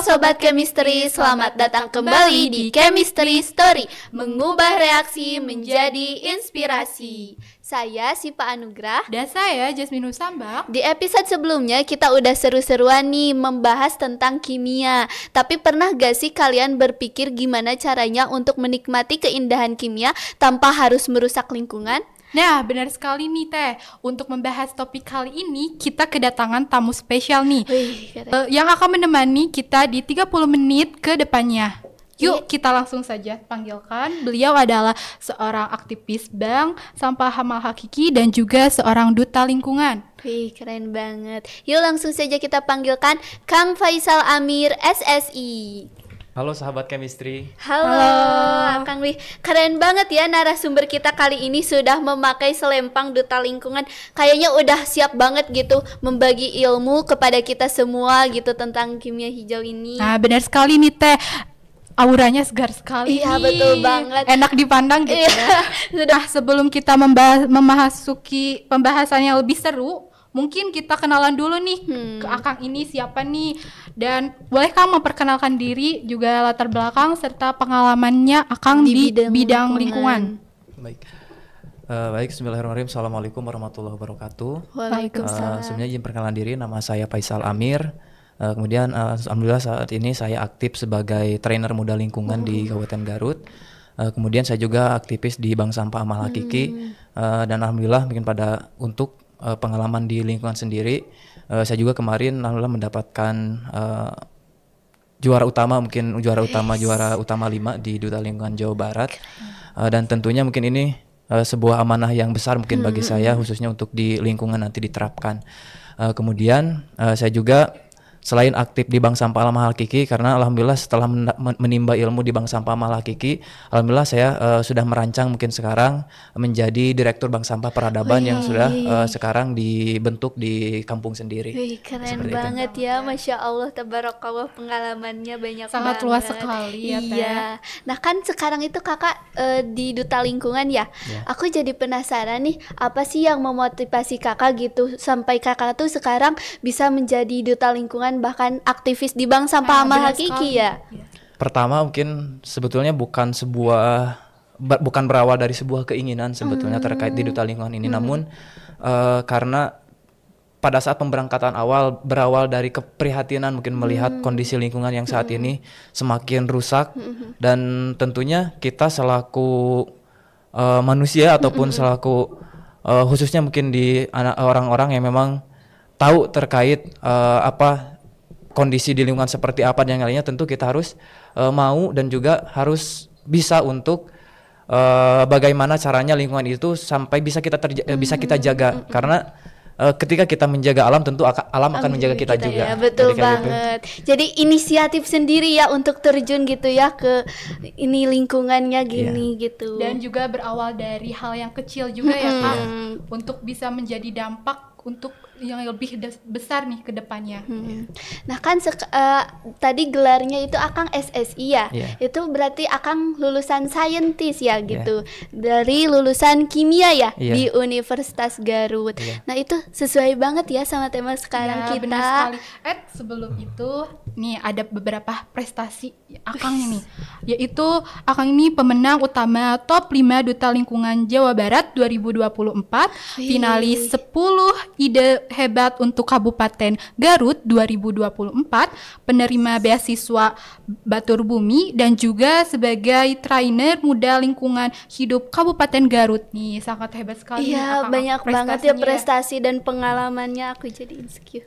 Halo Sobat Chemistry, selamat datang kembali di Chemistry Story, mengubah reaksi menjadi inspirasi. Saya Sipa Anugrah. Dan saya Jasmine Husambak. Di episode sebelumnya kita udah seru-seruan nih membahas tentang kimia. Tapi pernah gak sih kalian berpikir gimana caranya untuk menikmati keindahan kimia tanpa harus merusak lingkungan? Nah, benar sekali nih Teh. Untuk membahas topik kali ini, kita kedatangan tamu spesial nih. Yang akan menemani kita di 30 menit ke depannya. Yuk, kita langsung saja panggilkan. Beliau adalah seorang aktivis Bank Sampah Amal Hakiki dan juga seorang duta lingkungan. Wih, keren banget. Yuk langsung saja kita panggilkan Kang Faisal Amir, SSI. Halo sahabat chemistry. Halo. Kang Wih, keren banget ya narasumber kita kali ini sudah memakai selempang duta lingkungan. Kayaknya udah siap banget gitu membagi ilmu kepada kita semua gitu tentang kimia hijau ini. Nah, benar sekali nih Teh. Auranya segar sekali. Iya, nih. betul banget. Enak dipandang gitu ya. Nah, sebelum kita memasuki pembahasan yang lebih seru, mungkin kita kenalan dulu nih ke Akang ini siapa nih, dan boleh Kang memperkenalkan diri juga latar belakang serta pengalamannya Akang di bidang lingkungan. Baik. Bismillahirrahmanirrahim. Assalamualaikum warahmatullahi wabarakatuh. Waalaikumsalam. Sebenarnya izin perkenalan diri, nama saya Faisal Amir. Kemudian alhamdulillah saat ini saya aktif sebagai trainer muda lingkungan di Kabupaten Garut. Kemudian saya juga aktivis di Bank Sampah Amal Hakiki. Dan alhamdulillah mungkin untuk pengalaman di lingkungan sendiri, saya juga kemarin alhamdulillah mendapatkan juara utama 5 di Duta Lingkungan Jawa Barat. Dan tentunya mungkin ini sebuah amanah yang besar mungkin bagi saya, khususnya untuk di lingkungan nanti diterapkan. Kemudian saya juga selain aktif di Bank Sampah Amal Hakiki, karena alhamdulillah setelah menimba ilmu di Bank Sampah Amal Hakiki, alhamdulillah saya sudah merancang mungkin sekarang menjadi Direktur Bank Sampah Peradaban yang sudah sekarang dibentuk di kampung sendiri. Wih, keren banget itu. Ya, Masya Allah, tabarakallah, pengalamannya banyak sangat banget. Luas sekali ya Teh. Iya. Nah kan sekarang itu kakak di Duta Lingkungan ya. Aku jadi penasaran nih, apa sih yang memotivasi kakak gitu sampai kakak tuh sekarang bisa menjadi Duta Lingkungan, bahkan aktivis di Bank Sampah Amal Hakiki ya. Pertama mungkin sebetulnya bukan berawal dari sebuah keinginan sebetulnya terkait di Duta Lingkungan ini, namun karena pada saat pemberangkatan awal berawal dari keprihatinan mungkin melihat kondisi lingkungan yang saat ini semakin rusak, dan tentunya kita selaku manusia ataupun selaku khususnya mungkin di orang-orang yang memang tahu terkait kondisi di lingkungan seperti apa dan yang lainnya, tentu kita harus mau dan juga harus bisa untuk bagaimana caranya lingkungan itu sampai bisa kita jaga, karena ketika kita menjaga alam, tentu alam akan menjaga kita juga. Ya, betul banget. Jadi inisiatif sendiri ya untuk terjun gitu ya ke ini lingkungannya gini gitu. Dan juga berawal dari hal yang kecil juga ya Kak, untuk bisa menjadi dampak untuk yang lebih besar nih ke depannya. Nah kan tadi gelarnya itu Akang SSI ya. Itu berarti Akang lulusan saintis ya gitu. Dari lulusan kimia ya di Universitas Garut. Nah itu sesuai banget ya sama tema sekarang kita. Benar sekali. Sebelum itu nih ada beberapa prestasi Akang ini, yaitu Akang ini pemenang utama top 5 Duta Lingkungan Jawa Barat 2024, finalis 10 ide hebat untuk Kabupaten Garut 2024, penerima beasiswa Batur Bumi, dan juga sebagai trainer muda lingkungan hidup Kabupaten Garut. Nih sangat hebat sekali. Iya, banyak banget ya prestasi dan pengalamannya. Aku jadi insecure.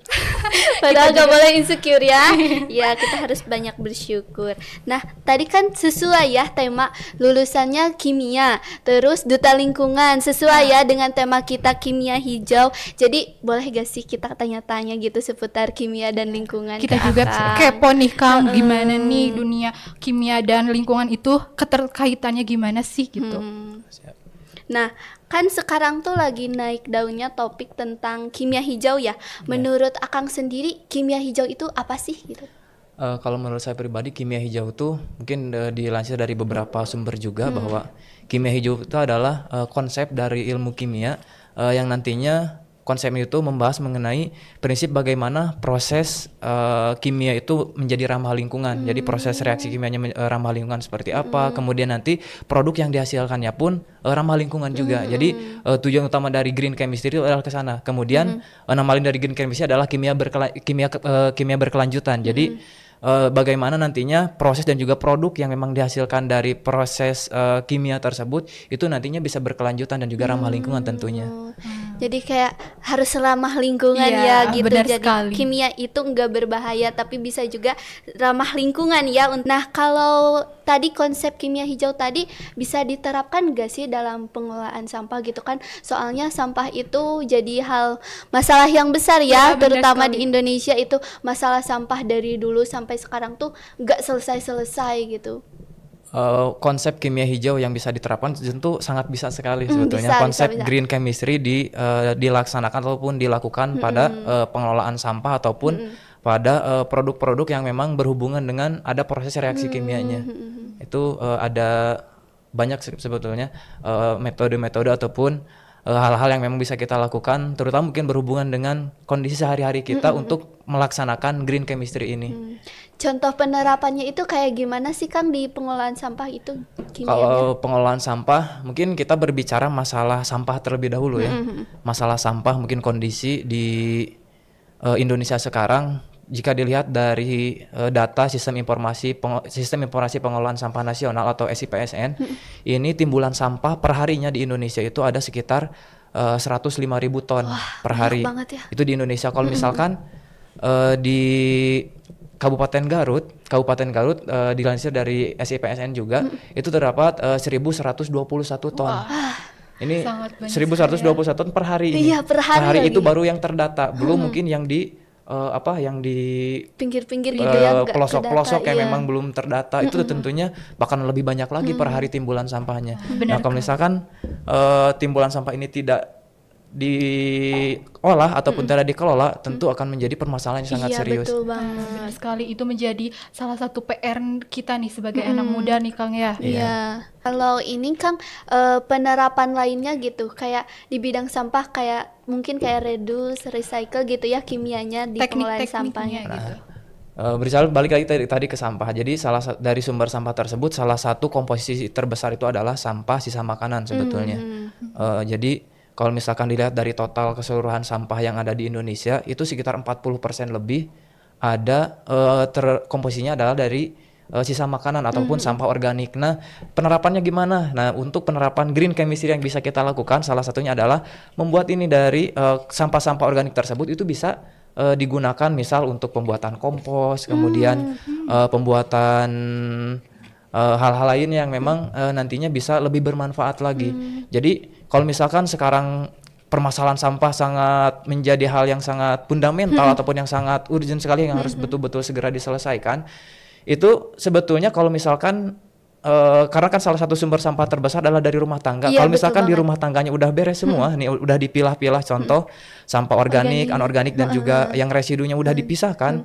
Padahal gak boleh insecure ya. Ya, kita harus banyak bersyukur. Nah, tadi kan sesuai ya tema lulusannya kimia, terus duta lingkungan, sesuai ya dengan tema kita kimia hijau. Jadi boleh gak sih kita tanya-tanya gitu seputar kimia dan lingkungan? Kita juga kepo nih Kang, gimana nih dunia kimia dan lingkungan itu keterkaitannya gimana sih gitu. Nah, kan sekarang tuh lagi naik daunnya topik tentang kimia hijau ya. Menurut Akang sendiri, kimia hijau itu apa sih gitu? Kalau menurut saya pribadi, kimia hijau itu mungkin dilansir dari beberapa sumber juga bahwa kimia hijau itu adalah konsep dari ilmu kimia yang nantinya konsep itu membahas mengenai prinsip bagaimana proses kimia itu menjadi ramah lingkungan. Jadi proses reaksi kimianya ramah lingkungan seperti apa, kemudian nanti produk yang dihasilkannya pun ramah lingkungan juga. Jadi tujuan utama dari green chemistry itu adalah ke sana. Kemudian nama lain dari green chemistry adalah kimia berkelanjutan. Jadi bagaimana nantinya proses dan juga produk yang memang dihasilkan dari proses kimia tersebut itu nantinya bisa berkelanjutan dan juga ramah lingkungan tentunya. Jadi kayak harus ramah lingkungan Iya, ya gitu. benar Jadi sekali. kimia itu enggak berbahaya tapi bisa juga ramah lingkungan ya. Nah, kalau tadi konsep kimia hijau tadi bisa diterapkan enggak sih dalam pengelolaan sampah gitu kan? Soalnya sampah itu jadi masalah yang besar ya, Ya, benar terutama sekali. di Indonesia itu masalah sampah dari dulu sampai sekarang tuh enggak selesai-selesai gitu. Konsep kimia hijau yang bisa diterapkan tentu sangat bisa sekali sebetulnya. bisa, Konsep bisa. green chemistry dilaksanakan ataupun dilakukan pada pengelolaan sampah ataupun pada produk-produk yang memang berhubungan dengan ada proses reaksi kimianya. Itu ada banyak sebetulnya metode-metode ataupun hal-hal yang memang bisa kita lakukan, terutama mungkin berhubungan dengan kondisi sehari-hari kita untuk melaksanakan green chemistry ini. Contoh penerapannya itu kayak gimana sih Kang di pengelolaan sampah itu kimianya? Kalau pengelolaan sampah, mungkin kita berbicara masalah sampah terlebih dahulu ya. Masalah sampah mungkin kondisi di Indonesia sekarang, jika dilihat dari data Sistem Informasi Pengelolaan Sampah Nasional atau SIPSN, ini timbulan sampah perharinya di Indonesia itu ada sekitar 105.000 ton per hari. banget ya. Itu di Indonesia. Kalau misalkan di Kabupaten Garut dilansir dari SIPSN juga itu terdapat 1.121 ton. Ini Sangat banyak 1.121 ton per hari ini. Iya, per hari itu lagi. baru yang terdata, belum mungkin yang di Pinggir-pinggir gitu ya, nggak pelosok-pelosok kedata, yang iya. memang belum terdata. Itu tentunya bahkan lebih banyak lagi per hari timbulan sampahnya. Nah, kalau misalkan timbulan sampah ini tidak diolah ataupun tidak dikelola, tentu akan menjadi permasalahan yang sangat Iya, serius. betul Benar banget. sekali, itu menjadi salah satu PR kita nih sebagai anak muda nih Kang ya. Iya. Kalau ini Kang penerapan lainnya gitu kayak di bidang sampah kayak mungkin kayak reduce, recycle gitu ya kimianya di pengelolaan sampahnya. Teknik-tekniknya gitu. Berbicara balik lagi tadi ke sampah. Jadi dari sumber sampah tersebut salah satu komposisi terbesar itu adalah sampah sisa makanan sebetulnya. Jadi kalau misalkan dilihat dari total keseluruhan sampah yang ada di Indonesia itu sekitar 40% lebih ada komposisinya adalah dari sisa makanan ataupun sampah organik. Nah, penerapannya gimana? Nah, untuk penerapan green chemistry yang bisa kita lakukan salah satunya adalah membuat ini dari sampah-sampah organik tersebut itu bisa digunakan misal untuk pembuatan kompos, kemudian pembuatan hal-hal lain yang memang nantinya bisa lebih bermanfaat lagi. Jadi kalau misalkan sekarang permasalahan sampah sangat menjadi hal yang sangat fundamental ataupun yang sangat urgent sekali yang harus betul-betul segera diselesaikan, itu sebetulnya kalau misalkan karena kan salah satu sumber sampah terbesar adalah dari rumah tangga. Iya, Kalau betul misalkan di banget. rumah tangganya udah beres semua, nih udah dipilah-pilah contoh sampah organik, anorganik dan juga yang residunya udah dipisahkan,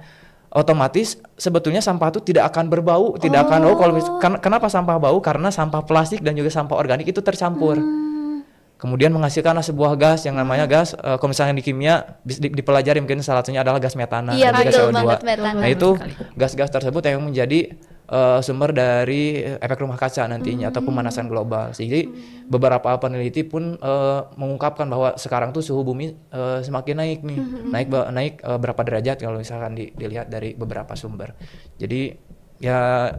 otomatis sebetulnya sampah itu tidak akan berbau, tidak akan bau. Kenapa sampah bau? Karena sampah plastik dan juga sampah organik itu tercampur. Kemudian menghasilkanlah sebuah gas yang namanya gas, kalau misalnya di kimia dipelajari mungkin salah satunya adalah gas metana Iya, dan juga betul CO2. banget metana. Nah itu gas-gas tersebut yang menjadi sumber dari efek rumah kaca nantinya atau pemanasan global. Jadi beberapa peneliti pun mengungkapkan bahwa sekarang tuh suhu bumi semakin naik nih, naik berapa derajat kalau misalkan dilihat dari beberapa sumber. Jadi ya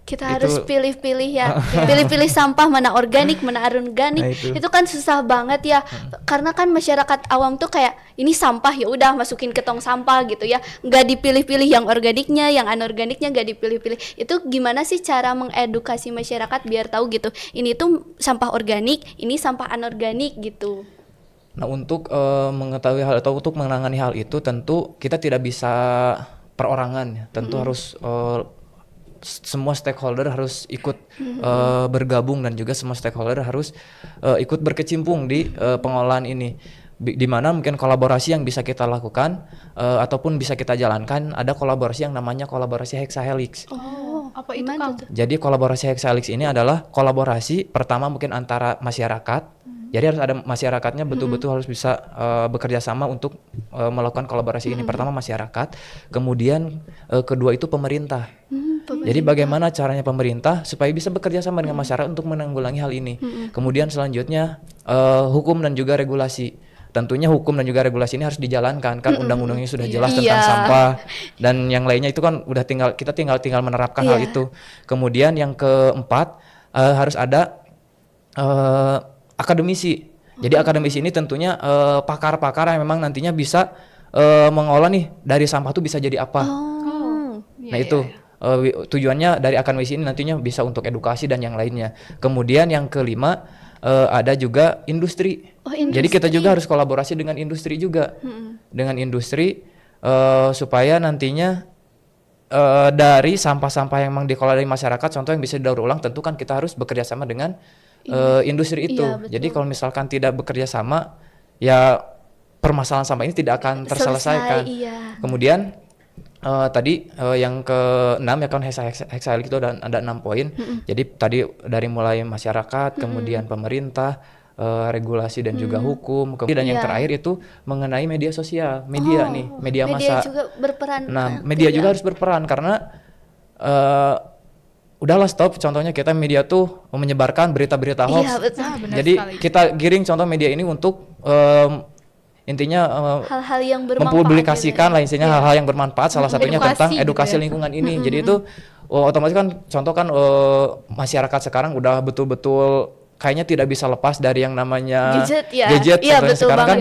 Kita itu- harus pilih-pilih ya, pilih-pilih sampah mana organik, mana anorganik. Nah, itu kan susah banget ya, karena kan masyarakat awam tuh kayak ini sampah ya udah masukin ke tong sampah gitu ya, nggak dipilih-pilih yang organiknya, yang anorganiknya nggak dipilih-pilih. Itu gimana sih cara mengedukasi masyarakat biar tahu gitu, ini tuh sampah organik, ini sampah anorganik gitu. Nah untuk mengetahui hal atau untuk menangani hal itu tentu kita tidak bisa perorangan ya. Tentu harus semua stakeholder harus ikut bergabung dan juga semua stakeholder harus ikut berkecimpung di pengolahan ini. Di mana mungkin kolaborasi yang bisa kita lakukan ataupun bisa kita jalankan, ada kolaborasi yang namanya kolaborasi hexahelix. Oh, apa itu Gimana Kang? tuh? Jadi kolaborasi hexahelix ini adalah kolaborasi pertama mungkin antara masyarakat, Jadi harus ada masyarakatnya betul-betul harus bisa bekerja sama untuk melakukan kolaborasi ini. Pertama masyarakat, kemudian kedua itu pemerintah. Jadi bagaimana caranya pemerintah supaya bisa bekerja sama dengan masyarakat untuk menanggulangi hal ini. Kemudian selanjutnya hukum dan juga regulasi. Tentunya hukum dan juga regulasi ini harus dijalankan, kan undang-undangnya sudah jelas tentang sampah dan yang lainnya itu kan udah kita tinggal menerapkan hal itu. Kemudian yang keempat harus ada akademisi. Jadi akademisi ini tentunya pakar-pakar yang memang nantinya bisa mengolah nih dari sampah itu bisa jadi apa. Nah itu tujuannya dari akademisi ini nantinya bisa untuk edukasi dan yang lainnya. Kemudian yang kelima ada juga industri. Jadi kita juga harus kolaborasi dengan industri juga, dengan industri supaya nantinya dari sampah-sampah yang memang dikelola dari masyarakat, contoh yang bisa didaur ulang, tentu kan kita harus bekerja sama dengan industri itu. Jadi kalau misalkan tidak bekerja sama, ya permasalahan sampah ini tidak akan terselesaikan. Kemudian tadi yang ke-6 ya kan hexahelix itu ada 6 poin. Jadi tadi dari mulai masyarakat, kemudian pemerintah, regulasi dan juga hukum, dan yang terakhir itu mengenai media sosial, media massa. Juga berperan. Nah, media juga harus berperan karena udahlah stop, contohnya kita media tuh menyebarkan berita-berita hoax. Jadi kita giring contoh media ini untuk intinya hal-hal yang bermanfaat, mempublikasikan lah intinya hal-hal yang bermanfaat, salah satunya tentang edukasi lingkungan ini. Jadi itu otomatis kan contoh kan masyarakat sekarang udah betul-betul kayaknya tidak bisa lepas dari yang namanya gadget sekarang kan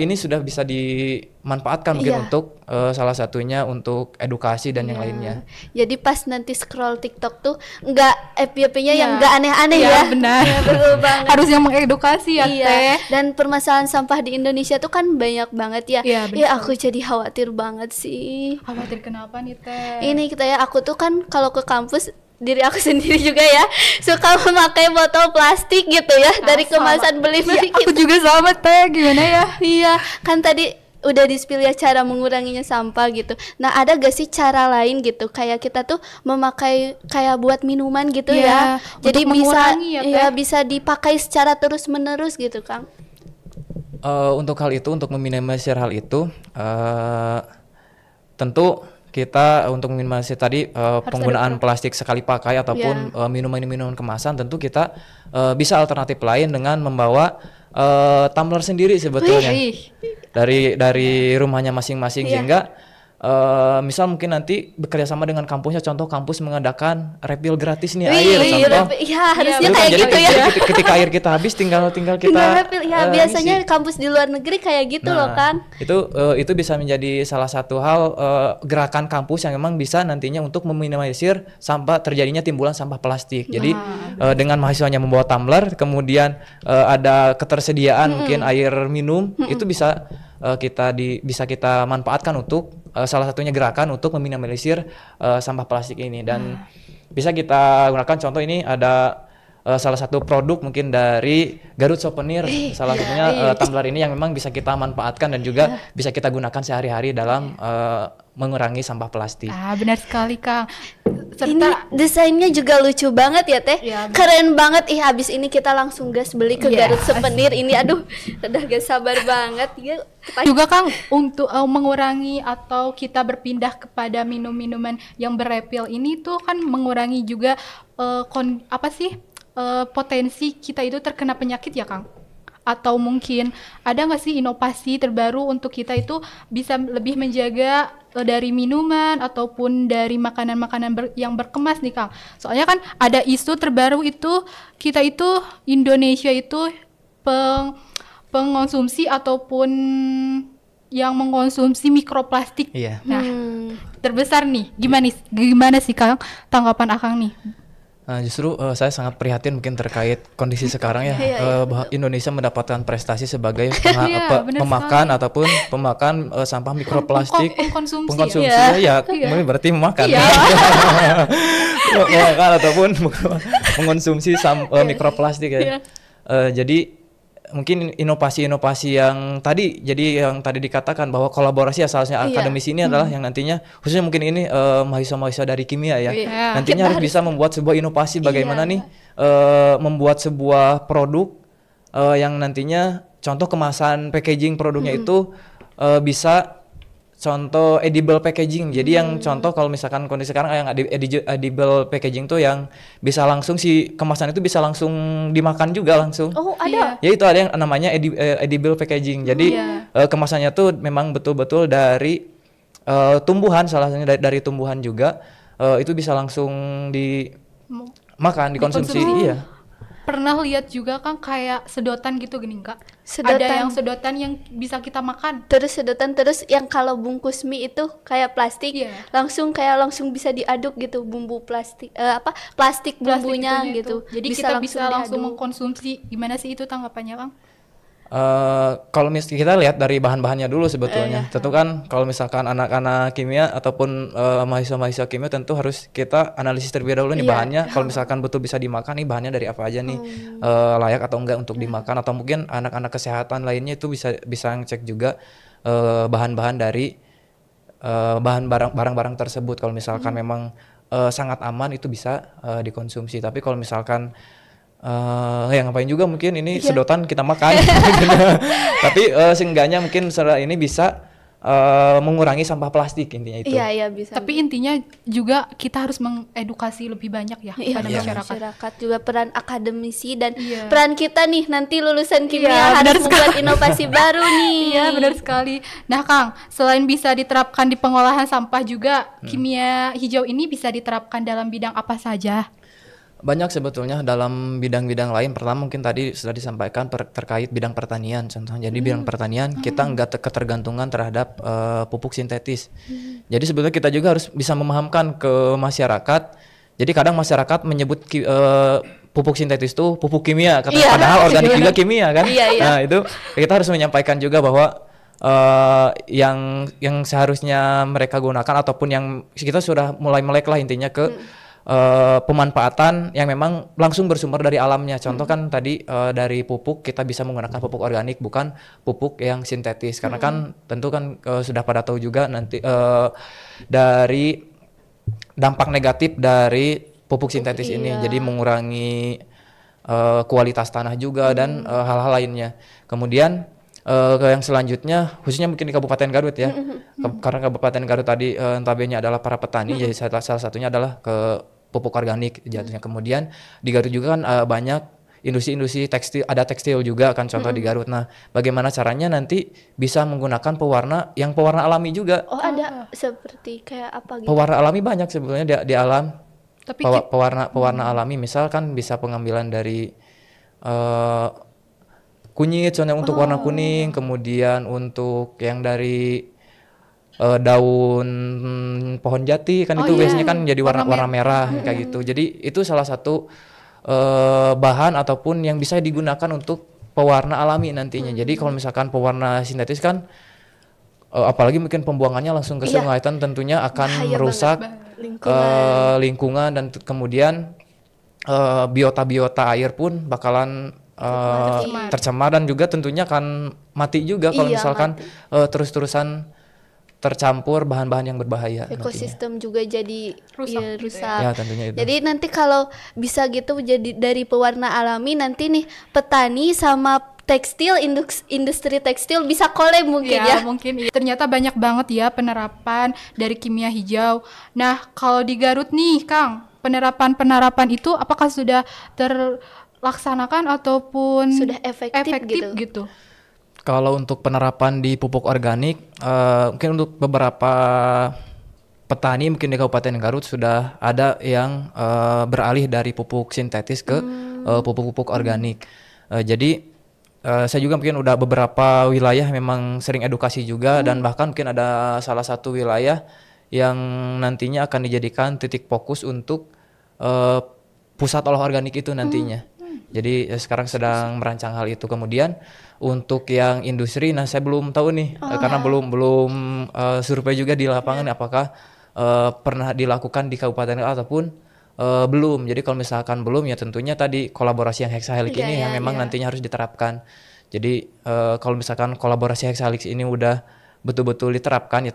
ini sudah bisa dimanfaatkan mungkin untuk salah satunya untuk edukasi dan yang lainnya. Jadi pas nanti scroll TikTok tuh nggak FYP-nya yang nggak aneh-aneh ya. Benar. Betul banget. Harus yang mengedukasi ya Teh. Dan permasalahan sampah di Indonesia tuh kan banyak banget ya. Iya, aku jadi khawatir banget sih. Khawatir kenapa nih Teh? Ini kita aku tuh kan kalau ke kampus diri aku sendiri juga ya suka memakai botol plastik gitu ya dari kemasan beli-beli Aku juga sama Teh, gimana ya? Iya kan tadi udah di-spill ya cara menguranginya sampah gitu. Nah ada gak sih cara lain gitu kayak kita tuh memakai kayak buat minuman gitu ya jadi bisa dipakai secara terus-menerus gitu Kang. Untuk hal itu, untuk meminimalisir hal itu tentu kita untuk meminimalisir tadi penggunaan plastik sekali pakai ataupun minuman kemasan, tentu kita bisa alternatif lain dengan membawa tumbler sendiri sebetulnya dari rumahnya masing-masing sehingga misal mungkin nanti bekerja sama dengan kampusnya, contoh kampus mengadakan refill gratis nih air contoh. Harusnya kayak gitu ya. Ketika air kita habis tinggal kita refill. Biasanya kampus di luar negeri kayak gitu loh kan. Itu bisa menjadi salah satu hal gerakan kampus yang memang bisa nantinya untuk meminimalisir sampah terjadinya timbulan sampah plastik. Jadi dengan mahasiswanya membawa tumbler, kemudian ada ketersediaan mungkin air minum, itu bisa bisa kita manfaatkan untuk salah satunya gerakan untuk meminimalisir sampah plastik ini. Dan bisa kita gunakan contoh ini ada salah satu produk mungkin dari Garut Souvenir, salah satunya tumbler ini yang memang bisa kita manfaatkan dan juga bisa kita gunakan sehari-hari dalam mengurangi sampah plastik. Benar sekali Kang. Ini desainnya juga lucu banget ya Teh. Keren banget. Habis ini kita langsung gas beli ke Garut Souvenir ini. Aduh, udah gak sabar banget ya. Juga Kang, untuk mengurangi atau kita berpindah kepada minum-minuman yang berrefill ini tuh kan mengurangi juga potensi kita itu terkena penyakit ya Kang. Atau mungkin ada nggak sih inovasi terbaru untuk kita itu bisa lebih menjaga dari minuman ataupun dari makanan-makanan yang berkemas nih Kang. Soalnya kan ada isu terbaru itu kita itu Indonesia itu pengonsumsi ataupun yang mengkonsumsi mikroplastik. Nah, terbesar nih. Gimana sih Kang tanggapan Akang nih? Justru saya sangat prihatin mungkin terkait kondisi sekarang ya, bahwa Indonesia mendapatkan prestasi sebagai pemakan ataupun pemakan sampah mikroplastik, pengkonsumsi berarti memakan, memakan ataupun mengonsumsi mikroplastik ya. Jadi mungkin inovasi-inovasi yang tadi dikatakan bahwa kolaborasi asalnya akademisi ini adalah yang nantinya khususnya mungkin ini mahasiswa-mahasiswa dari kimia ya, nantinya harus bisa membuat sebuah inovasi bagaimana nih membuat sebuah produk yang nantinya contoh kemasan packaging produknya itu bisa contoh edible packaging. Jadi yang contoh kalau misalkan kondisi sekarang yang edible packaging tuh yang bisa langsung si kemasan itu bisa langsung dimakan juga langsung. Oh, ada. Ya itu ada yang namanya edible packaging. Jadi kemasannya tuh memang betul-betul dari tumbuhan, salah satunya dari tumbuhan juga. Itu bisa langsung dimakan, dikonsumsi. Iya. Pernah lihat juga kan kayak sedotan gitu gini Kak. Sedotan. Ada yang sedotan yang bisa kita makan. Terus sedotan, terus yang kalau bungkus mie itu kayak plastik, langsung bisa diaduk gitu, bumbu plastik plastik bumbunya gitu. Jadi kita bisa langsung mengkonsumsi. Gimana sih itu tanggapannya Kang? Kalau kita lihat dari bahan-bahannya dulu sebetulnya. Tentu kan kalau misalkan anak-anak kimia ataupun mahasiswa-mahasiswa kimia tentu harus kita analisis terlebih dahulu nih bahannya. Kalau misalkan betul bisa dimakan nih bahannya dari apa aja nih, layak atau enggak untuk dimakan, atau mungkin anak-anak kesehatan lainnya itu bisa ngecek juga bahan-bahan dari barang-barang tersebut. Kalau misalkan memang sangat aman itu bisa dikonsumsi. Tapi kalau misalkan ya ngapain juga mungkin ini sedotan kita makan. Tapi seenggaknya mungkin ini bisa mengurangi sampah plastik intinya itu. Iya bisa. Tapi intinya juga kita harus mengedukasi lebih banyak ya kepada masyarakat juga, peran akademisi dan peran kita nih nanti lulusan kimia harus membuat inovasi baru nih. Iya benar sekali. Nah Kang, selain bisa diterapkan di pengolahan sampah juga, kimia hijau ini bisa diterapkan dalam bidang apa saja? Banyak sebetulnya dalam bidang-bidang lain. Pertama mungkin tadi sudah disampaikan terkait bidang pertanian contohnya. Jadi bidang pertanian kita enggak ketergantungan terhadap pupuk sintetis. Jadi sebetulnya kita juga harus bisa memahamkan ke masyarakat. Jadi kadang masyarakat menyebut pupuk sintetis itu pupuk kimia, padahal organik juga kimia kan. Nah itu kita harus menyampaikan juga bahwa yang seharusnya mereka gunakan ataupun yang kita sudah mulai melek lah intinya ke pemanfaatan yang memang langsung bersumber dari alamnya. Contoh kan tadi dari pupuk kita bisa menggunakan pupuk organik, bukan pupuk yang sintetis. Karena kan tentu kan sudah pada tahu juga nanti dari dampak negatif dari pupuk sintetis ini. Jadi mengurangi kualitas tanah juga dan hal-hal lainnya. Kemudian yang selanjutnya khususnya mungkin di Kabupaten Garut ya. Karena Kabupaten Garut tadi notabene adalah para petani, jadi salah satunya adalah ke pupuk organik jatuhnya. Kemudian di Garut juga kan banyak industri-industri tekstil, ada tekstil juga kan contoh di Garut. Nah, bagaimana caranya nanti bisa menggunakan pewarna alami juga? Oh, ada seperti kayak apa gitu? Pewarna alami banyak sebetulnya di alam. Tapi pewarna alami misalkan bisa pengambilan dari kunyit soalnya untuk warna kuning, kemudian untuk yang dari daun pohon jati kan itu biasanya kan jadi warna merah kayak gitu. Jadi itu salah satu bahan ataupun yang bisa digunakan untuk pewarna alami nantinya. Jadi kalau misalkan pewarna sintetis kan apalagi mungkin pembuangannya langsung ke sungai, tentunya akan merusak lingkungan dan kemudian biota air pun bakalan tercemar dan juga tentunya akan mati juga kalau misalkan terus-terusan tercampur bahan-bahan yang berbahaya. Ekosistem nantinya juga jadi rusak. Ya, tentunya itu. Jadi nanti kalau bisa gitu jadi dari pewarna alami, nanti nih petani sama tekstil, industri tekstil bisa collab mungkin ya. Mungkin ternyata banyak banget ya penerapan dari kimia hijau. Nah, kalau di Garut nih, Kang, penerapan itu apakah sudah terlaksanakan ataupun sudah efektif gitu? Kalau untuk penerapan di pupuk organik, mungkin untuk beberapa petani mungkin di Kabupaten Garut sudah ada yang beralih dari pupuk sintetis ke pupuk-pupuk organik. Jadi saya juga mungkin udah beberapa wilayah memang sering edukasi juga, dan bahkan mungkin ada salah satu wilayah yang nantinya akan dijadikan titik fokus untuk pusat olah organik itu nantinya. Jadi sekarang sedang merancang hal itu. Kemudian untuk yang industri, nah saya belum tahu nih karena belum survei juga di lapangan apakah pernah dilakukan di Kabupaten ataupun belum. Jadi kalau misalkan belum, ya tentunya tadi kolaborasi yang Hexahelix ini yang memang nantinya harus diterapkan. Jadi kalau misalkan kolaborasi Hexahelix ini udah betul-betul diterapkan, ya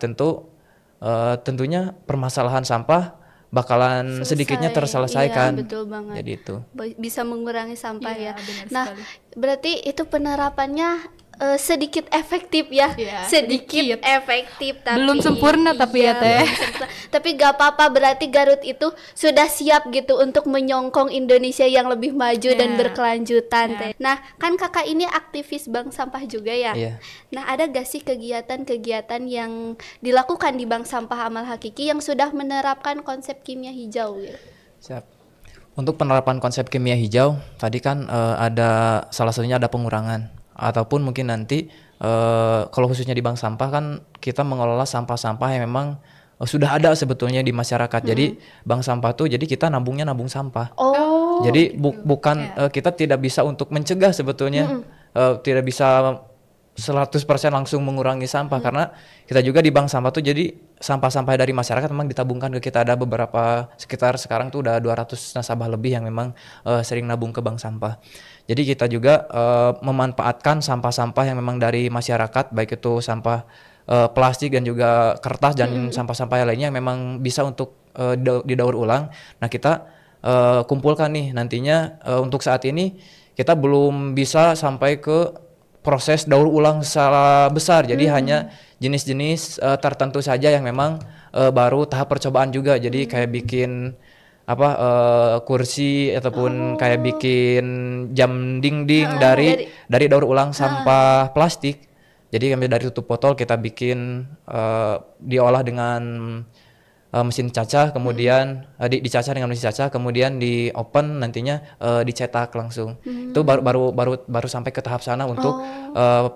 tentunya permasalahan sampah bakalan sedikitnya terselesaikan. Iya, betul banget. Jadi itu. Bisa mengurangi sampah Iya, ya. benar Nah, sekali. berarti itu penerapannya sedikit efektif ya. Iya, sedikit sedikit. efektif tapi Belum sempurna tapi ya, Teh. belum sempurna. Tapi gak apa-apa, berarti Garut itu sudah siap gitu untuk menyongkong Indonesia yang lebih maju dan Iya. berkelanjutan, Iya. Teh. Nah, kan Kakak ini aktivis bank sampah juga ya. Iya. Nah, ada gak sih kegiatan-kegiatan yang dilakukan di Bank Sampah Amal Hakiki yang sudah menerapkan konsep kimia hijau gitu? Siap. Untuk penerapan konsep kimia hijau, tadi kan ada salah satunya ada pengurangan ataupun mungkin nanti kalau khususnya di bank sampah kan kita mengelola sampah-sampah yang memang sudah ada sebetulnya di masyarakat. Jadi bank sampah tuh jadi kita nabungnya nabung sampah. Oh, Jadi bukan kita tidak bisa untuk mencegah sebetulnya tidak bisa 100% langsung mengurangi sampah karena kita juga di bank sampah tuh jadi sampah-sampah dari masyarakat memang ditabungkan ke kita. Ada beberapa sekitar sekarang tuh udah 200 nasabah lebih yang memang sering nabung ke bank sampah. Jadi kita juga memanfaatkan sampah-sampah yang memang dari masyarakat, baik itu sampah plastik dan juga kertas dan sampah-sampah yang lainnya yang memang bisa untuk didaur ulang. Nah, kita kumpulkan nih nantinya untuk saat ini kita belum bisa sampai ke proses daur ulang secara besar. Jadi hanya jenis-jenis tertentu saja yang memang baru tahap percobaan juga. Jadi kayak bikin kursi ataupun kayak bikin jam dinding dari daur ulang sampah plastik. Jadi kami dari tutup botol kita bikin diolah dengan mesin cacah, kemudian dicacah dengan mesin cacah, kemudian di open nantinya dicetak langsung. Itu baru sampai ke tahap sana untuk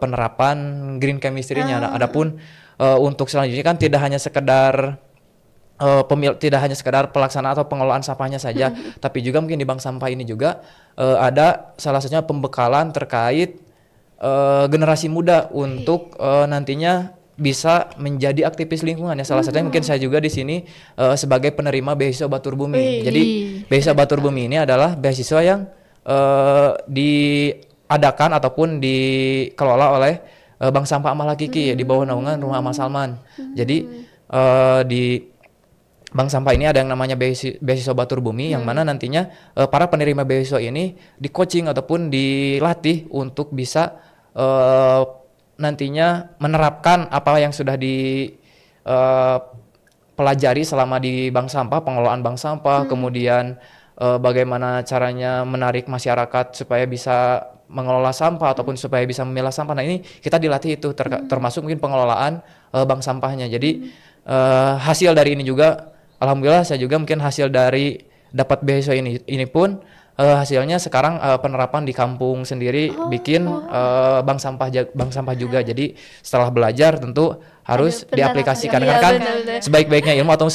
penerapan green chemistry-nya. Nah, adapun untuk selanjutnya kan tidak hanya sekedar pelaksanaan atau pengelolaan sampahnya saja, tapi juga mungkin di bank sampah ini juga ada salah satunya pembekalan terkait generasi muda untuk nantinya bisa menjadi aktivis lingkungan ya. Salah satunya mungkin saya juga di sini sebagai penerima beasiswa Batur Bumi. Jadi beasiswa Batur Bumi ini adalah beasiswa yang diadakan ataupun dikelola oleh Bank Sampah Amal Hakiki ya, di bawah naungan Rumah Amal Salman. Jadi di Bank Sampah ini ada yang namanya beasiswa Batur Bumi yang mana nantinya para penerima beasiswa ini di coaching ataupun dilatih untuk bisa nantinya menerapkan apa yang sudah pelajari selama di bank sampah, pengelolaan bank sampah, kemudian bagaimana caranya menarik masyarakat supaya bisa mengelola sampah ataupun supaya bisa memilah sampah. Nah, ini kita dilatih itu termasuk mungkin pengelolaan bank sampahnya. Jadi hasil dari ini juga alhamdulillah saya juga mungkin hasil dari dapat beasiswa ini pun hasilnya sekarang penerapan di kampung sendiri bikin bank sampah juga. Jadi setelah belajar tentu harus diaplikasikan karena kan sebaik-baiknya ilmu atau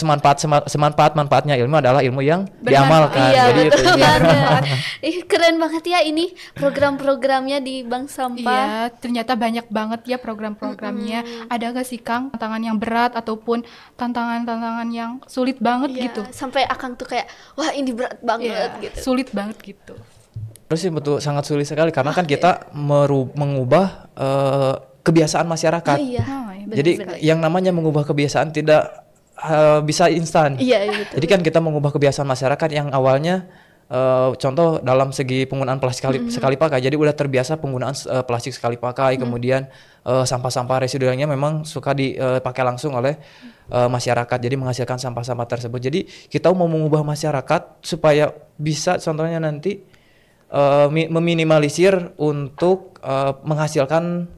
semanfaat-manfaatnya ilmu adalah ilmu yang diamalkan. Iya, Jadi betul itu. banget. Keren banget ya ini program-programnya di bank sampah. Iya, ternyata banyak banget ya program-programnya. Ada gak sih Kang tantangan yang berat ataupun tantangan-tantangan yang sulit banget Iya, gitu? sampai Akang tuh kayak wah ini berat banget Iya, gitu. sulit banget gitu. Terus sih betul sangat sulit sekali karena kan kita mengubah kebiasaan masyarakat. Iya. Jadi yang namanya mengubah kebiasaan tidak bisa instan. Iya, betul. Jadi kan kita mengubah kebiasaan masyarakat yang awalnya contoh dalam segi penggunaan plastik sekali pakai. Jadi udah terbiasa penggunaan plastik sekali pakai, kemudian sampah-sampah residualnya memang suka dipakai langsung oleh masyarakat. Jadi menghasilkan sampah-sampah tersebut. Jadi kita mau mengubah masyarakat supaya bisa contohnya nanti meminimalisir untuk menghasilkan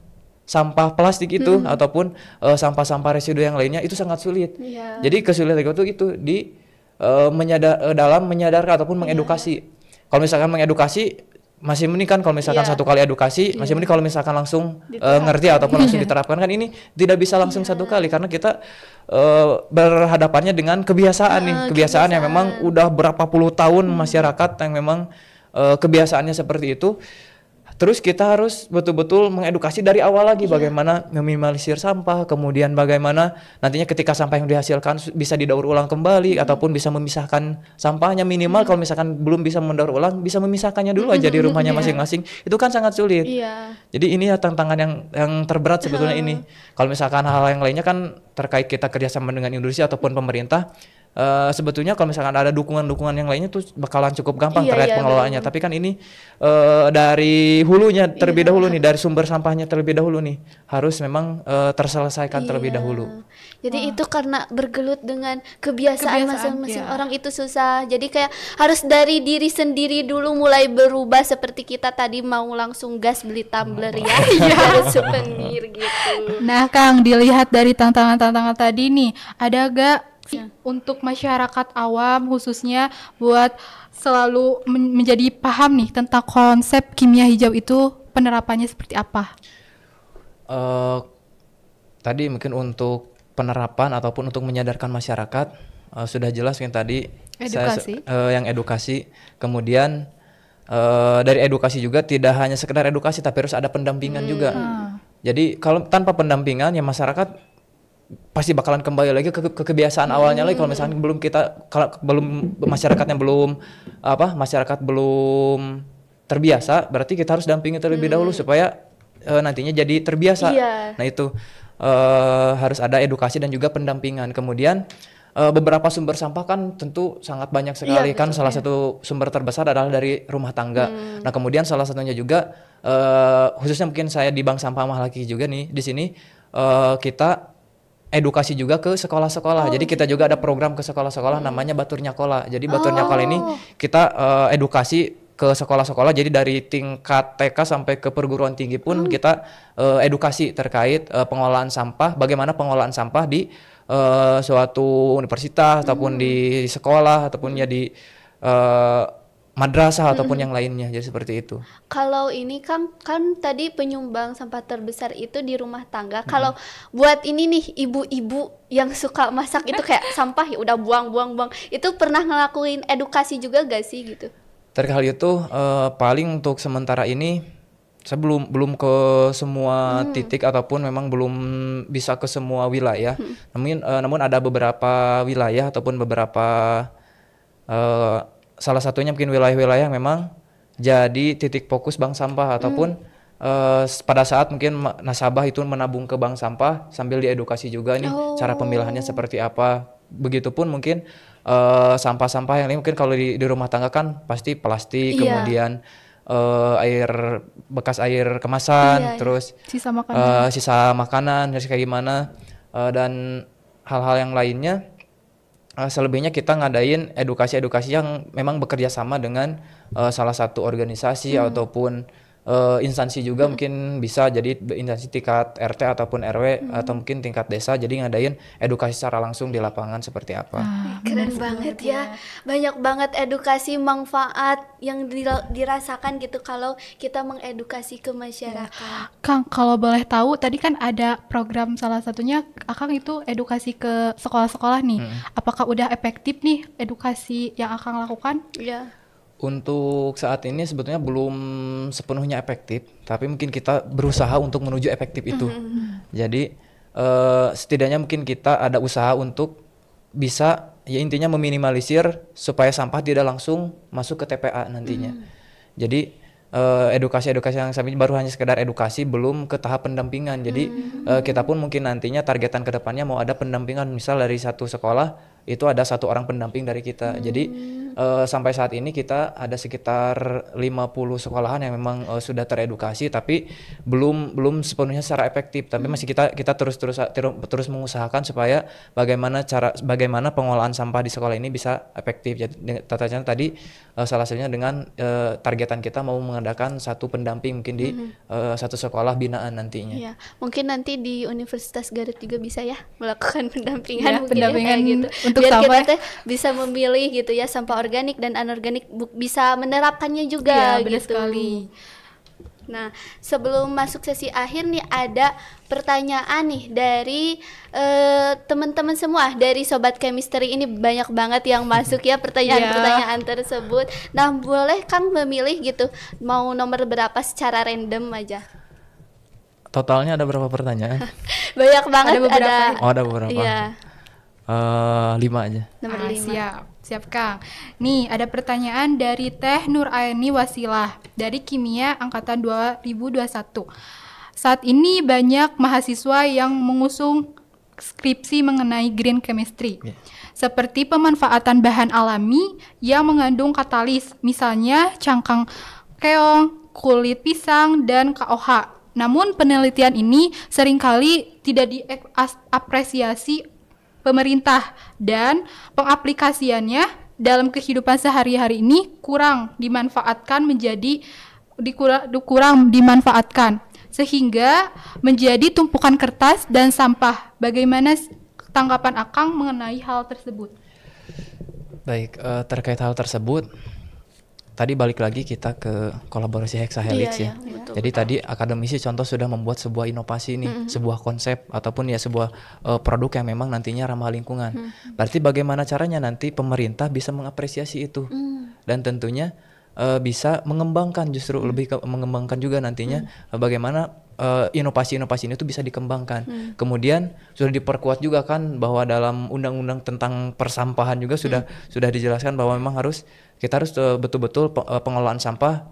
sampah plastik itu ataupun sampah-sampah residu yang lainnya itu sangat sulit. Iya. Jadi kesulitan itu di dalam menyadarkan ataupun mengedukasi. Kalau misalkan mengedukasi masih mending kan kalau misalkan satu kali edukasi masih mending kalau misalkan langsung ngerti ataupun langsung diterapkan kan ini tidak bisa langsung satu kali karena kita berhadapannya dengan kebiasaan kebiasaan yang memang udah berapa puluh tahun masyarakat yang memang kebiasaannya seperti itu. Terus kita harus betul-betul mengedukasi dari awal lagi bagaimana meminimalisir sampah, kemudian bagaimana nantinya ketika sampah yang dihasilkan bisa didaur ulang kembali ataupun bisa memisahkan sampahnya minimal kalau misalkan belum bisa mendaur ulang bisa memisahkannya dulu aja di rumahnya masing-masing. Itu kan sangat sulit. Iya. Jadi ini ya tantangan yang terberat sebetulnya ini. Kalau misalkan hal yang lainnya kan terkait kita kerjasama dengan industri ataupun pemerintah sebetulnya kalau misalkan ada dukungan-dukungan yang lainnya tuh bakalan cukup gampang Iya, terkait iya, pengelolaannya. benar. Tapi kan ini dari hulunya terlebih Iya. dahulu nih, dari sumber sampahnya terlebih dahulu nih, harus memang terselesaikan terlebih Iya. dahulu. Jadi itu karena bergelut dengan kebiasaan Kebiasaan, masing-masing iya. orang itu susah. Jadi kayak harus dari diri sendiri dulu mulai berubah, seperti kita tadi mau langsung gas beli tumbler ya, harus souvenir gitu. Nah, Kang, dilihat dari tantangan-tantangan tadi nih, ada gak untuk masyarakat awam khususnya buat selalu menjadi paham nih tentang konsep kimia hijau itu penerapannya seperti apa? Tadi mungkin untuk penerapan ataupun untuk menyadarkan masyarakat sudah jelas yang tadi Edukasi. yang edukasi. Kemudian dari edukasi juga tidak hanya sekedar edukasi tapi harus ada pendampingan juga. Jadi kalau tanpa pendampingan ya masyarakat pasti bakalan kembali lagi ke kebiasaan awalnya lagi. Kalau misalnya belum masyarakatnya belum terbiasa, berarti kita harus dampingi terlebih dahulu supaya nantinya jadi terbiasa. Iya. Nah itu harus ada edukasi dan juga pendampingan. Kemudian beberapa sumber sampah kan tentu sangat banyak sekali, kan salah satu sumber terbesar adalah dari rumah tangga. Nah kemudian salah satunya juga khususnya mungkin saya di Bank Sampah Mahalaki juga nih di sini kita edukasi juga ke sekolah-sekolah. Jadi kita juga ada program ke sekolah-sekolah namanya Batur Nyakola. Jadi Batur Nyakola ini kita edukasi ke sekolah-sekolah. Jadi dari tingkat TK sampai ke perguruan tinggi pun kita edukasi terkait pengolahan sampah, bagaimana pengolahan sampah di suatu universitas ataupun di sekolah ataupun ya di madrasah ataupun yang lainnya. Jadi seperti itu. Kalau ini kan tadi penyumbang sampah terbesar itu di rumah tangga. Kalau buat ini nih ibu-ibu yang suka masak itu kayak sampah ya udah buang. Itu pernah ngelakuin edukasi juga gak sih gitu? Terkait hal itu paling untuk sementara ini saya belum ke semua titik ataupun memang belum bisa ke semua wilayah. Namun ada beberapa wilayah ataupun beberapa salah satunya mungkin wilayah-wilayah yang memang jadi titik fokus bank sampah ataupun pada saat mungkin nasabah itu menabung ke bank sampah sambil diedukasi juga nih cara pemilahannya seperti apa. Begitupun mungkin sampah-sampah yang lain mungkin kalau di rumah tangga kan pasti plastik, kemudian bekas air kemasan, terus Sisa makanan. sisa makanan harus kayak gimana dan hal-hal yang lainnya. Selebihnya kita ngadain edukasi-edukasi yang memang bekerja sama dengan salah satu organisasi ataupun instansi juga mungkin bisa jadi instansi tingkat RT ataupun RW atau mungkin tingkat desa, jadi ngadain edukasi secara langsung di lapangan seperti apa. Keren banget ya. Banyak banget edukasi manfaat yang dirasakan gitu kalau kita mengedukasi ke masyarakat. Kang, kalau boleh tahu tadi kan ada program salah satunya Akang itu edukasi ke sekolah-sekolah nih. Apakah udah efektif nih edukasi yang Akang lakukan? Iya. Untuk saat ini sebetulnya belum sepenuhnya efektif, tapi mungkin kita berusaha untuk menuju efektif itu. Jadi setidaknya mungkin kita ada usaha untuk bisa ya intinya meminimalisir supaya sampah tidak langsung masuk ke TPA nantinya. Jadi edukasi-edukasi yang sampai baru hanya sekedar edukasi, belum ke tahap pendampingan. Jadi kita pun mungkin nantinya targetan ke depannya mau ada pendampingan, misal dari satu sekolah itu ada satu orang pendamping dari kita. Jadi sampai saat ini kita ada sekitar 50 sekolahan yang memang sudah teredukasi, tapi belum sepenuhnya secara efektif. Tapi masih kita terus mengusahakan supaya bagaimana pengolahan sampah di sekolah ini bisa efektif. Jadi tata cara tadi salah satunya dengan targetan kita mau mengadakan satu pendamping mungkin di satu sekolah binaan nantinya. Iya, mungkin nanti di Universitas Garut juga bisa ya melakukan pendampingan, Ya, mungkin pendampingan ya, kayak gitu. untuk Biar sampah. kita teh bisa memilih gitu ya sampah organik dan anorganik, bisa menerapkannya juga Iya, benar gitu. sekali. Nah, sebelum masuk sesi akhir nih ada pertanyaan nih dari teman-teman semua dari Sobat Chemistry ini, banyak banget yang masuk ya pertanyaan-pertanyaan tersebut. Nah, boleh Kang memilih gitu mau nomor berapa secara random aja. Totalnya ada berapa pertanyaan? Banyak banget Ada beberapa. Oh, ada beberapa. Iya, 5 aja. nomor 5. Siap Kang. Nih ada pertanyaan dari Teh Nur Aini Wasilah dari Kimia Angkatan 2021. Saat ini banyak mahasiswa yang mengusung skripsi mengenai green chemistry. Seperti pemanfaatan bahan alami yang mengandung katalis, misalnya cangkang keong, kulit pisang, dan KOH. Namun penelitian ini seringkali tidak diapresiasi pemerintah dan pengaplikasiannya dalam kehidupan sehari-hari ini kurang dimanfaatkan kurang dimanfaatkan sehingga menjadi tumpukan kertas dan sampah. Bagaimana tanggapan Akang mengenai hal tersebut? Baik, terkait hal tersebut, tadi balik lagi kita ke kolaborasi Hexahelix ya. Betul. Jadi tadi akademisi contoh sudah membuat sebuah inovasi nih, sebuah konsep ataupun ya sebuah produk yang memang nantinya ramah lingkungan. Berarti bagaimana caranya nanti pemerintah bisa mengapresiasi itu dan tentunya bisa mengembangkan, justru lebih mengembangkan juga nantinya bagaimana inovasi-inovasi ini tuh bisa dikembangkan. Kemudian sudah diperkuat juga kan bahwa dalam undang-undang tentang persampahan juga sudah dijelaskan bahwa memang kita harus betul-betul pengelolaan sampah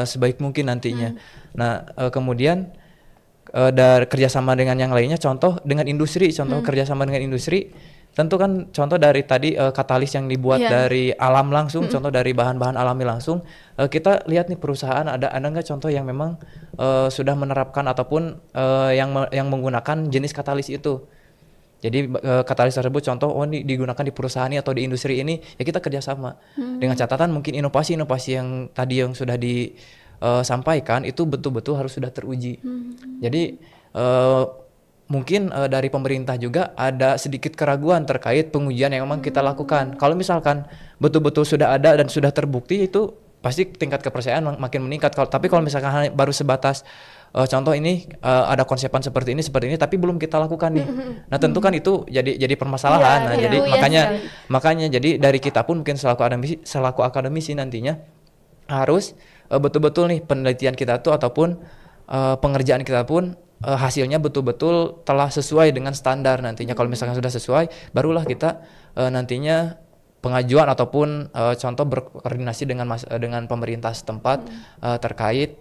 sebaik mungkin nantinya. Nah, kemudian dari kerjasama dengan yang lainnya, contoh dengan industri, kerjasama dengan industri. Tentu kan contoh dari tadi katalis yang dibuat dari alam langsung, contoh dari bahan-bahan alami langsung. Kita lihat nih perusahaan ada nggak contoh yang memang sudah menerapkan ataupun yang menggunakan jenis katalis itu. Jadi katalis tersebut contoh ini digunakan di perusahaan ini atau di industri ini, ya kita kerjasama. Dengan catatan mungkin inovasi-inovasi yang tadi yang sudah disampaikan itu betul-betul harus sudah teruji. Jadi mungkin dari pemerintah juga ada sedikit keraguan terkait pengujian yang memang kita lakukan. Kalau misalkan betul-betul sudah ada dan sudah terbukti, itu pasti tingkat kepercayaan makin meningkat. Tapi kalau misalkan hanya baru sebatas contoh ini ada konsepan seperti ini tapi belum kita lakukan nih. Nah, tentu kan itu jadi permasalahan. Jadi makanya jadi dari kita pun mungkin selaku akademisi nantinya harus betul-betul nih penelitian kita tuh ataupun pengerjaan kita pun hasilnya betul-betul telah sesuai dengan standar nantinya. Kalau misalkan sudah sesuai, barulah kita nantinya pengajuan ataupun contoh berkoordinasi dengan pemerintah setempat terkait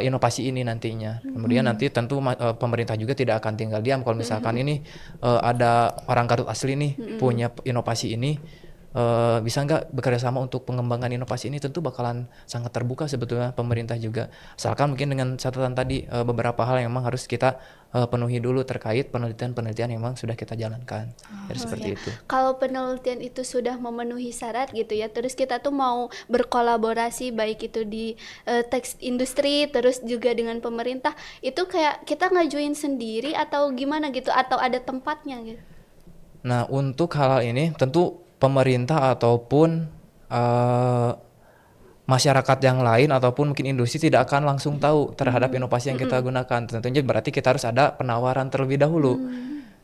inovasi ini nantinya. Kemudian nanti tentu pemerintah juga tidak akan tinggal diam kalau misalkan ini ada orang Garut asli nih punya inovasi ini. Bisa nggak bekerja sama untuk pengembangan inovasi ini, tentu bakalan sangat terbuka sebetulnya pemerintah juga, asalkan mungkin dengan catatan tadi beberapa hal yang memang harus kita penuhi dulu terkait penelitian-penelitian yang memang sudah kita jalankan. Jadi seperti itu. Kalau penelitian itu sudah memenuhi syarat gitu ya, terus kita tuh mau berkolaborasi baik itu di teks industri terus juga dengan pemerintah, itu kayak kita ngajuin sendiri atau gimana gitu, atau ada tempatnya gitu? Nah, untuk hal ini tentu pemerintah ataupun masyarakat yang lain ataupun mungkin industri tidak akan langsung tahu terhadap inovasi yang kita gunakan. Tentunya berarti kita harus ada penawaran terlebih dahulu.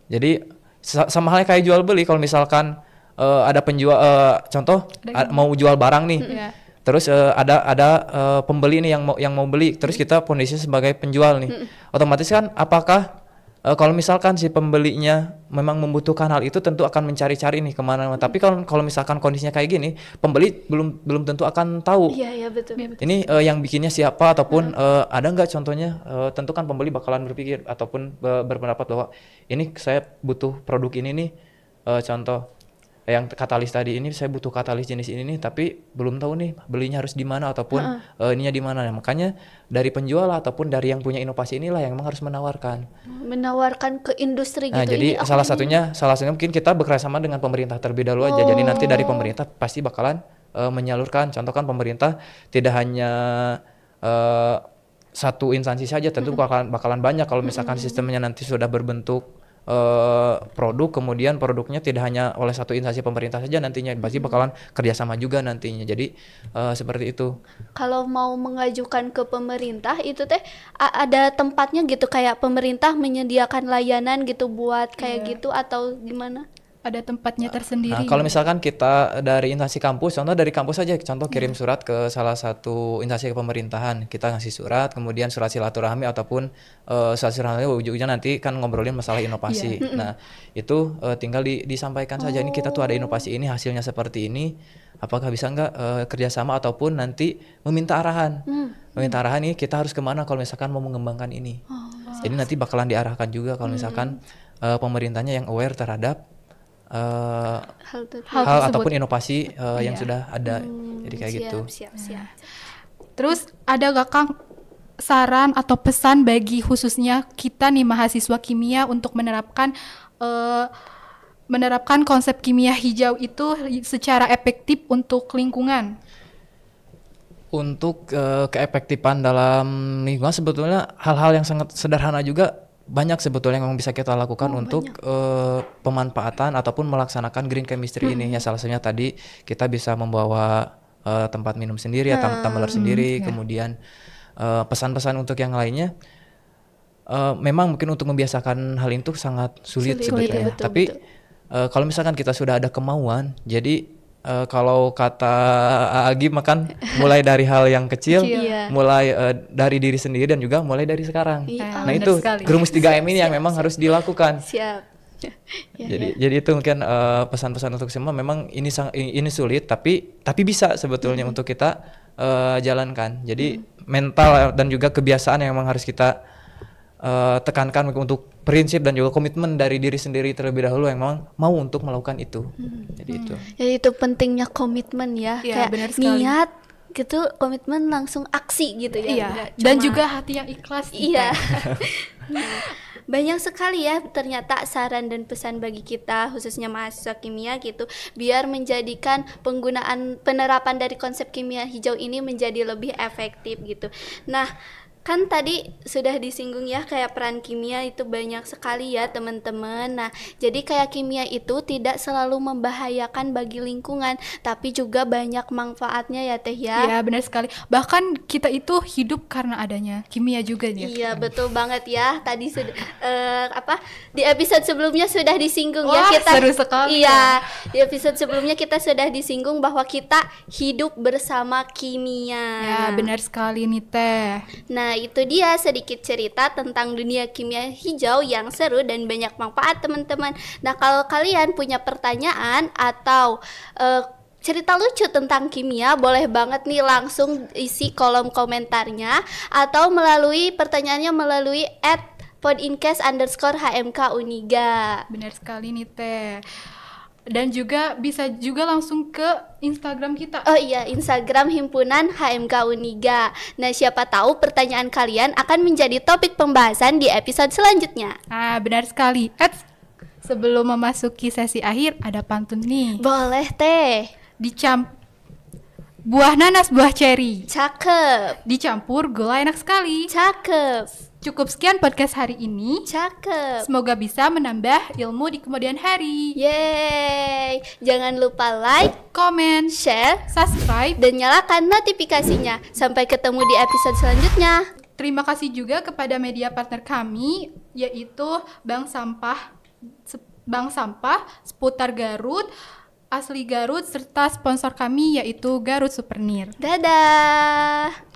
Jadi sama halnya kayak jual beli, kalau misalkan ada penjual contoh mau jual barang nih. Terus ada pembeli nih yang mau beli, terus kita posisi sebagai penjual nih. Otomatis kan apakah kalau misalkan si pembelinya memang membutuhkan hal itu, tentu akan mencari-cari nih kemana-mana. Tapi kalau misalkan kondisinya kayak gini, pembeli belum tentu akan tahu. Iya betul. Ini yang bikinnya siapa ataupun ada nggak contohnya? Tentu kan pembeli bakalan berpikir ataupun berpendapat bahwa ini saya butuh produk ini nih. Contoh yang katalis tadi ini, saya butuh katalis jenis ini nih, tapi belum tahu nih belinya harus di mana ataupun ininya di mana. Nah, makanya dari penjual ataupun dari yang punya inovasi inilah yang memang harus menawarkan ke industri gitu. Nah, jadi salah satunya mungkin kita bekerjasama dengan pemerintah terlebih dahulu aja. Jadi nanti dari pemerintah pasti bakalan menyalurkan. Contoh kan pemerintah tidak hanya satu instansi saja, tentu bakalan banyak. Kalau misalkan sistemnya nanti sudah berbentuk produk, kemudian produknya tidak hanya oleh satu instansi pemerintah saja nantinya, pasti bakalan kerjasama juga nantinya. Jadi seperti itu. Kalau mau mengajukan ke pemerintah itu teh ada tempatnya gitu, kayak pemerintah menyediakan layanan gitu buat kayak gitu atau gimana? Ada tempatnya tersendiri. Nah, kalau misalkan kita dari instansi kampus, contoh dari kampus saja, contoh kirim surat ke salah satu instansi pemerintahan, kita ngasih surat, kemudian surat silaturahmi ataupun surat silaturahmi ujung-ujungnya nanti kan ngobrolin masalah inovasi. Nah, itu tinggal disampaikan saja, ini kita tuh ada inovasi ini, hasilnya seperti ini, apakah bisa nggak kerjasama ataupun nanti meminta arahan. Meminta arahan ini kita harus kemana kalau misalkan mau mengembangkan ini. Jadi nanti bakalan diarahkan juga kalau misalkan pemerintahnya yang aware terhadap Hal tersebut. Hal hal tersebut. ataupun inovasi yang Iya. sudah ada. Jadi kayak Siap, gitu. siap. Terus ada gak Kang saran atau pesan bagi khususnya kita nih mahasiswa kimia untuk menerapkan konsep kimia hijau itu secara efektif untuk lingkungan? Untuk keefektifan dalam lingkungan sebetulnya hal-hal yang sangat sederhana juga banyak sebetulnya yang bisa kita lakukan untuk pemanfaatan ataupun melaksanakan green chemistry ini. Ya salah satunya tadi kita bisa membawa tempat minum sendiri ya, tumbler sendiri, kemudian pesan-pesan untuk yang lainnya. Memang mungkin untuk membiasakan hal itu sangat sulit sebetulnya. betul, Tapi kalau misalkan kita sudah ada kemauan, jadi kalau kata Agi makan mulai dari hal yang kecil, Iya. mulai dari diri sendiri dan juga mulai dari sekarang. Iya, Nah benar itu sekali. Gerumus 3M ini yang memang harus dilakukan. Siap. Jadi itu mungkin pesan-pesan untuk semua. Memang ini sulit tapi bisa sebetulnya untuk kita jalankan. Jadi mental dan juga kebiasaan yang memang harus kita tekankan untuk prinsip dan juga komitmen dari diri sendiri terlebih dahulu yang memang mau untuk melakukan itu. Jadi itu. Jadi itu pentingnya komitmen ya, Iya, kayak benar sekali. niat gitu, komitmen langsung aksi gitu ya. Iya. Nggak Dan cuma- juga hati yang ikhlas. Iya. Nah, banyak sekali ya ternyata saran dan pesan bagi kita khususnya mahasiswa kimia gitu biar menjadikan penerapan dari konsep kimia hijau ini menjadi lebih efektif gitu. Nah, kan tadi sudah disinggung ya kayak peran kimia itu banyak sekali ya teman-teman. Nah, jadi kayak kimia itu tidak selalu membahayakan bagi lingkungan, tapi juga banyak manfaatnya ya Teh ya. Iya, benar sekali. Bahkan kita itu hidup karena adanya kimia juga ya. Iya betul banget ya. Tadi sudah di episode sebelumnya sudah disinggung Wah, ya kita. seru sekali Iya, di episode sebelumnya kita sudah disinggung bahwa kita hidup bersama kimia. Ya, benar sekali nih Teh. Nah, itu dia sedikit cerita tentang dunia kimia hijau yang seru dan banyak manfaat teman-teman. Nah, kalau kalian punya pertanyaan atau cerita lucu tentang kimia, boleh banget nih langsung isi kolom komentarnya atau melalui pertanyaannya melalui @podincast_HMK Uniga. Benar sekali nih Teh. Dan juga bisa juga langsung ke Instagram kita. Oh iya, Instagram Himpunan HMK Uniga. Nah, siapa tahu pertanyaan kalian akan menjadi topik pembahasan di episode selanjutnya. Ah, benar sekali. Sebelum memasuki sesi akhir ada pantun nih. Boleh Teh. Buah nanas, buah ceri. Cakep. Dicampur gula enak sekali. Cakep. Cukup sekian podcast hari ini. Cakep. Semoga bisa menambah ilmu di kemudian hari. Yeay. Jangan lupa like, Comment, share, subscribe. dan nyalakan notifikasinya. Sampai ketemu di episode selanjutnya. Terima kasih juga kepada media partner kami, yaitu Bank Sampah seputar Garut, asli Garut, serta sponsor kami yaitu Garut Supernir. Dadah.